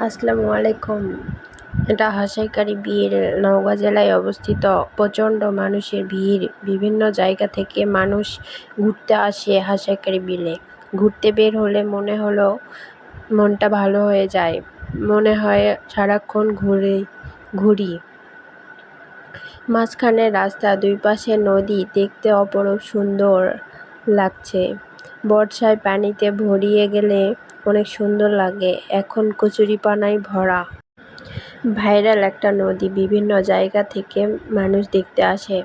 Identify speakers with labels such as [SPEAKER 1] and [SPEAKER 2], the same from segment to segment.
[SPEAKER 1] আসসালামু আলাইকুম। এটা হাসাইকারী বিল নওগাঁ জেলায় অবস্থিত। প্রচণ্ড মানুষের ভিড়। বিভিন্ন জায়গা থেকে মানুষ ঘুরতে আসে হাসাইকারী বিলে। ঘুরতে বের হলে মনটা ভালো হয়ে যায়। মনে হয় সারাক্ষণ ঘুরি। মাঝখানে রাস্তা, দুই পাশে নদী, দেখতে অপরূপ সুন্দর লাগছে। বর্ষায় পানিতে ভরিয়ে গেলে অনেক সুন্দর লাগে। এখন কচুরিপানায় ভরা। ভাইরাল একটা নদী, বিভিন্ন জায়গা থেকে মানুষ দেখতে আসে।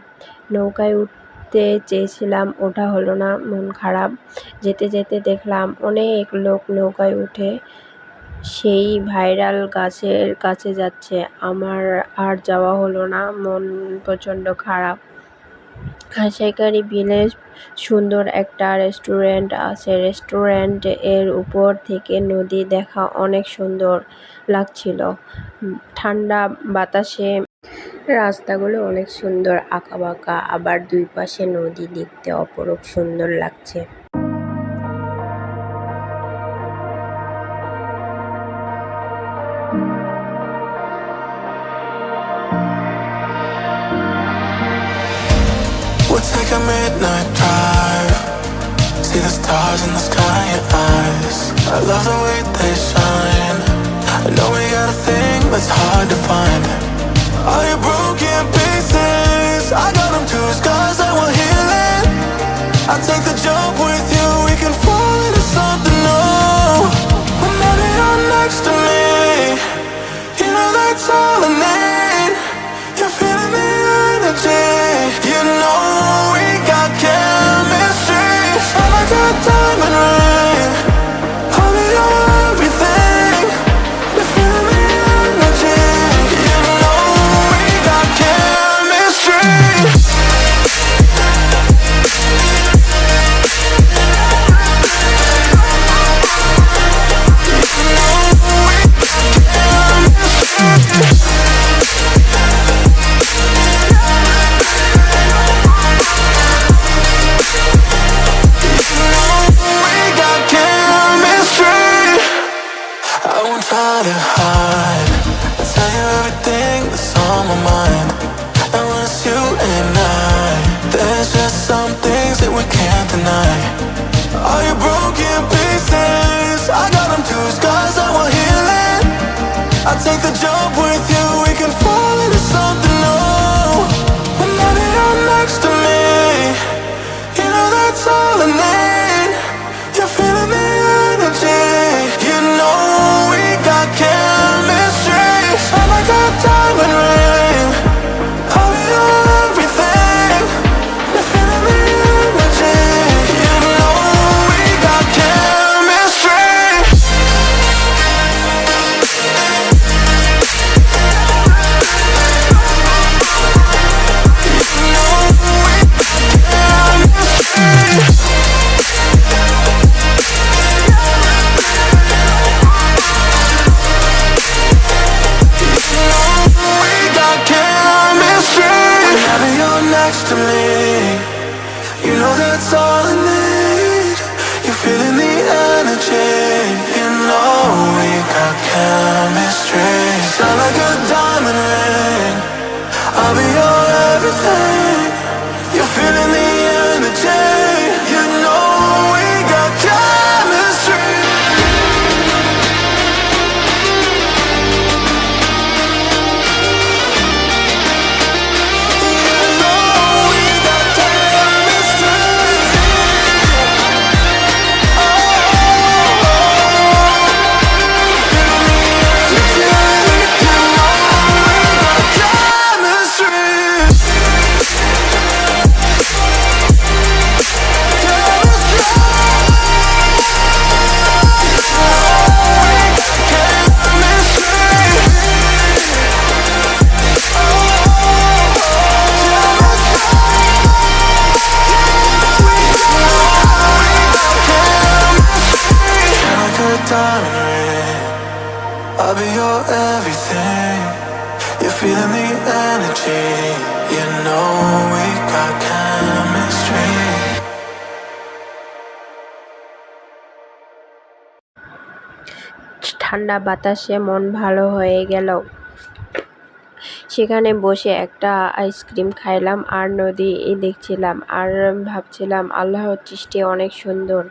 [SPEAKER 1] নৌকায় উঠতে চেয়েছিলাম, ওঠা হলো না, মন খারাপ। যেতে যেতে দেখলাম অনেক লোক নৌকায় উঠে সেই ভাইরাল গাছের কাছে যাচ্ছে। আমার আর যাওয়া হলো না, মন প্রচণ্ড খারাপ। হাসাইকারী বিলে সুন্দর একটা রেস্টুরেন্ট আছে। রেস্টুরেন্ট এর উপর থেকে নদী দেখা অনেক সুন্দর লাগছিল। ঠান্ডা বাতাসে রাস্তাগুলো অনেক সুন্দর, আঁকাবাঁকা, আবার দুই পাশে নদী, দেখতে অপরূপ সুন্দর লাগছে।
[SPEAKER 2] We'll take a midnight drive, see the stars in the sky in your eyes. I love the way they shine. I know we got a thing that's hard to find. All your broken pieces, I got them too, scars that will heal it. I'll take the jump with you, we can fall into something new. Whenever you're next to me, you know that's all I need. You're feeling the energy, you know we got chemistry. Shine like a diamond ring, I'll be your everything. You're feeling the energy, you know we got chemistry. I won't try to hide, I'll tell you everything that's on my mind. And when it's you and I, there's just some things that we can't deny. All your broken pieces, I got them too, scars that will heal it. I'll take the jump with you, we can fall into something new. Whenever you're next to me, you know that's all I need. You're feeling the energy, you know we got chemistry. Shine like a diamond ring, I'll be your everything. You're feeling the energy, you know we got chemistry. You know we got chemistry. Whenever you're next to me, you know that's all I need. You're feeling the energy, you know we got chemistry. Shine like a diamond ring, I'll be your everything. You're feeling the energy, you know we got chemistry. Diamond ring, I'll be your everything. You're feeling the energy, you know we got chemistry.
[SPEAKER 1] ঠান্ডা বাতাসে মন ভালো হয়ে গেল। সেখানে বসে একটা ice cream খাইলাম আর নদী দেখছিলাম আর ভাবছিলাম আল্লাহর সৃষ্টি অনেক সুন্দর।